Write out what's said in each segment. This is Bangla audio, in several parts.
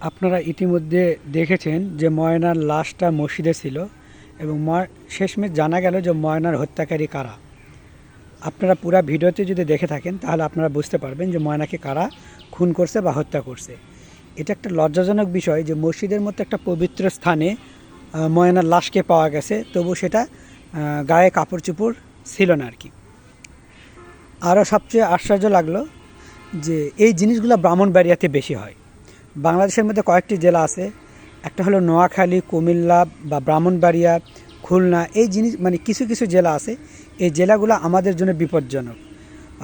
আপনারা ইতিমধ্যে দেখেছেন যে ময়নার লাশটা মসজিদে ছিল এবং শেষমেশ জানা গেল যে ময়নার হত্যাকারী কারা। আপনারা পুরো ভিডিওতে যদি দেখে থাকেন তাহলে আপনারা বুঝতে পারবেন যে ময়নাকে কারা খুন করছে বা হত্যা করছে। এটা একটা লজ্জাজনক বিষয় যে মসজিদের মতো একটা পবিত্র স্থানে ময়নার লাশকে পাওয়া গেছে, তবু সেটা গায়ে কাপড় চোপড় ছিল না আর কি। আরও সবচেয়ে আশ্চর্য লাগলো যে এই জিনিসগুলো ব্রাহ্মণবাড়িয়াতে বেশি হয়। বাংলাদেশের মধ্যে কয়েকটি জেলা আছে, একটা হলো নোয়াখালী, কুমিল্লা বা ব্রাহ্মণবাড়িয়া, খুলনা। এই জিনিস মানে কিছু কিছু জেলা আছে, এই জেলাগুলো আমাদের জন্য বিপজ্জনক।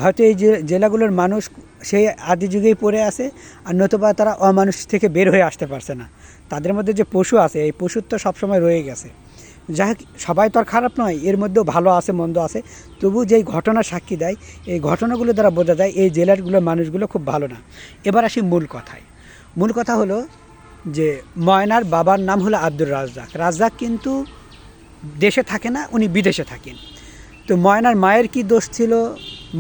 হয়তো এই জেলাগুলোর মানুষ সেই আদি যুগেই পড়ে আছে, আর নতুবা তারা অমানুষ থেকে বের হয়ে আসতে পারছে না। তাদের মধ্যে যে পশু আছে, এই পশুর তো সবসময় রয়ে গেছে। যাই হোক, সবাই তো আর খারাপ নয়, এর মধ্যেও ভালো আছে মন্দ আছে। তবু যেই ঘটনা সাক্ষী দেয়, এই ঘটনাগুলো দ্বারা বোঝা যায় এই জেলাগুলোর মানুষগুলো খুব ভালো না। এবার আসি মূল কথায়। মূল কথা হলো যে ময়নার বাবার নাম হলো আব্দুর রাজ্জাক। রাজ্জাক কিন্তু দেশে থাকে না, উনি বিদেশে থাকেন। তো ময়নার মায়ের কি দোষ ছিল,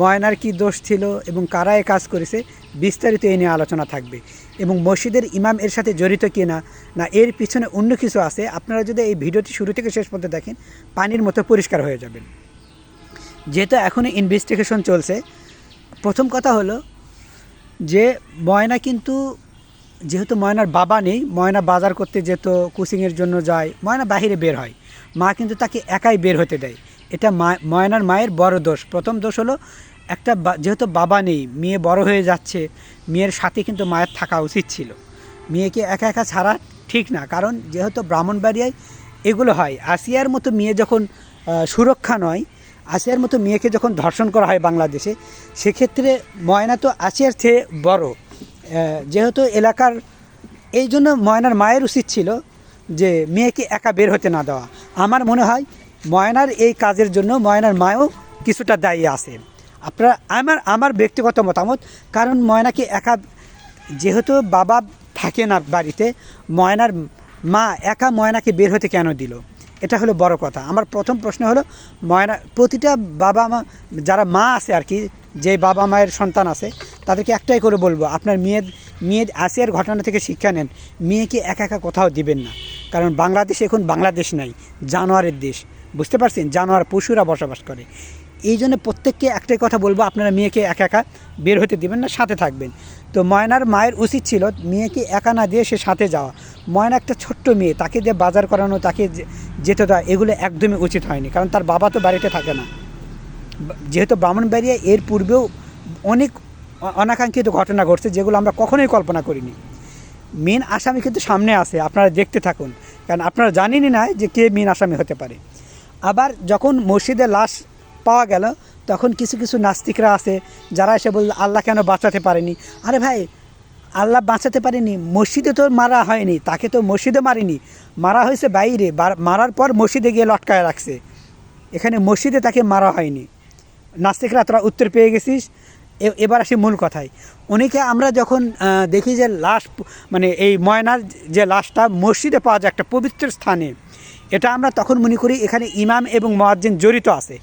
ময়নার কি দোষ ছিল এবং কারা এ কাজ করেছে, বিস্তারিত এই নিয়ে আলোচনা থাকবে। এবং মসজিদের ইমাম এর সাথে জড়িত কি না, না এর পিছনে অন্য কিছু আছে, আপনারা যদি এই ভিডিওটি শুরু থেকে শেষ পর্যন্ত দেখেন পানির মতো পরিষ্কার হয়ে যাবেন। যেহেতু এখনও ইনভেস্টিগেশন চলছে, প্রথম কথা হলো যে ময়না কিন্তু, যেহেতু ময়নার বাবা নেই, ময়না বাজার করতে যেত, কোচিংয়ের জন্য যায়, ময়না বাহিরে বের হয়, মা কিন্তু তাকে একাই বের হতে দেয়। এটা ময়নার মায়ের বড় দোষ। প্রথম দোষ হলো একটা যেহেতু বাবা নেই, মেয়ে বড় হয়ে যাচ্ছে, মেয়ের সাথে কিন্তু মায়ের থাকা উচিত ছিল। মেয়েকে একা একা ছাড়া ঠিক না, কারণ যেহেতু ব্রাহ্মণবাড়িয়ায় এগুলো হয়। আসিয়ার মতো মেয়ে যখন সুরক্ষা নয়, আসিয়ার মতো মেয়েকে যখন ধর্ষণ করা হয় বাংলাদেশে, সেক্ষেত্রে ময়না তো আসিয়ার চেয়ে বড়, যেহেতু এলাকার। এই জন্য ময়নার মায়ের উচিত ছিল যে মেয়েকে একা বের হতে না দেওয়া। আমার মনে হয় ময়নার এই কাজের জন্য ময়নার মাও কিছুটা দায়ী আছে। আপনারা আমার ব্যক্তিগত মতামত, কারণ ময়নাকে একা, যেহেতু বাবা থাকে না বাড়িতে, ময়নার মা একা ময়নাকে বের হতে কেন দিল, এটা হলো বড় কথা। আমার প্রথম প্রশ্ন হলো ময়না, প্রতিটা বাবা মা যারা মা আছে আর কি, যে বাবা মায়ের সন্তান আছে, তাদেরকে একটাই করে বলবো, আপনার মেয়ের আসিয়ার ঘটনা থেকে শিক্ষা নেন। মেয়েকে একা একা কোথাও দিবেন না, কারণ বাংলাদেশ এখন বাংলাদেশ নাই, জানোয়ারের দেশ। বুঝতে পারছেন, জানোয়ার পশুরা বসবাস করে। এই জন্য প্রত্যেককে একটাই কথা বলবো, আপনারা মেয়েকে একা একা বের হতে দিবেন না, সাথে থাকবেন। তো ময়নার মায়ের উচিত ছিল মেয়েকে একা না দিয়ে সে সাথে যাওয়া। ময়না একটা ছোট্ট মেয়ে, তাকে দিয়ে বাজার করানো, তাকে যেতে দেওয়া, এগুলো একদমই উচিত হয়নি, কারণ তার বাবা তো বাড়িতে থাকে না। যেহেতু ব্রাহ্মণবাড়িয়া এর পূর্বেও অনেক অনাকাঙ্ক্ষিত ঘটনা ঘটছে, যেগুলো আমরা কখনোই কল্পনা করিনি। মেন আসামি কিন্তু সামনে আসে, আপনারা দেখতে থাকুন, কারণ আপনারা জানেনই না যে কে মেন আসামি হতে পারে। আবার যখন মসজিদে লাশ পাওয়া গেল, তখন কিছু কিছু নাস্তিকরা আছে যারা এসে বলল আল্লাহ কেন বাঁচাতে পারেনি। আরে ভাই, আল্লাহ বাঁচাতে পারেনি, মসজিদে তো মারা হয়নি, তাকে তো মসজিদে মারিনি, মারা হয়েছে বাইরে, মারার পর মসজিদে গিয়ে লটকায় রাখছে, এখানে মসজিদে তাকে মারা হয়নি। নাস্তিকরা তোরা উত্তর পেয়ে গেছিস। এবার আসি মূল কথায়। অনেকে আমরা যখন দেখি যে লাশ, মানে এই ময়নার যে লাশটা মসজিদে পাওয়া যায় একটা পবিত্র স্থানে, এটা আমরা তখন মনে করি এখানে ইমাম এবং মুয়াজ্জিন জড়িত আছে।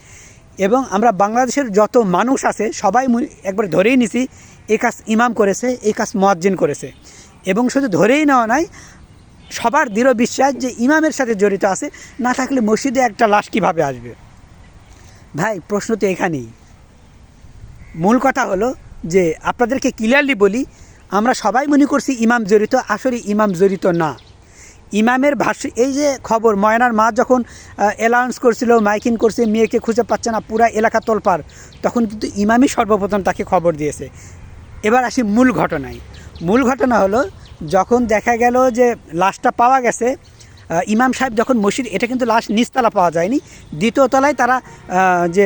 এবং আমরা বাংলাদেশের যত মানুষ আছে সবাই একবার ধরেই নিছি এই কাজ ইমাম করেছে, এই কাজ মুয়াজ্জিন করেছে। এবং শুধু ধরেই নেওয়া নয়, সবার দৃঢ় বিশ্বাস যে ইমামের সাথে জড়িত আছে, না থাকলে মসজিদে একটা লাশ কীভাবে আসবে? ভাই, প্রশ্ন তো এখানেই। মূল কথা হলো যে আপনাদেরকে ক্লিয়ারলি বলি, আমরা সবাই মনে করছি ইমাম জড়িত, আসলে ইমাম জড়িত না। ইমামের ভাষ্য, এই যে খবর ময়নার মা যখন অ্যালাউন্স করছিল, মাইকিং করছে, মেয়েকে খুঁজে পাচ্ছে না, পুরা এলাকা তোলপাড়, তখন কিন্তু ইমামই সর্বপ্রথম তাকে খবর দিয়েছে। এবার আসি মূল ঘটনায়। মূল ঘটনা হলো যখন দেখা গেল যে লাশটা পাওয়া গেছে, ইমাম সাহেব যখন মসজিদ, এটা কিন্তু লাশ নিচতলা পাওয়া যায়নি, দ্বিতীয় তলায় তারা যে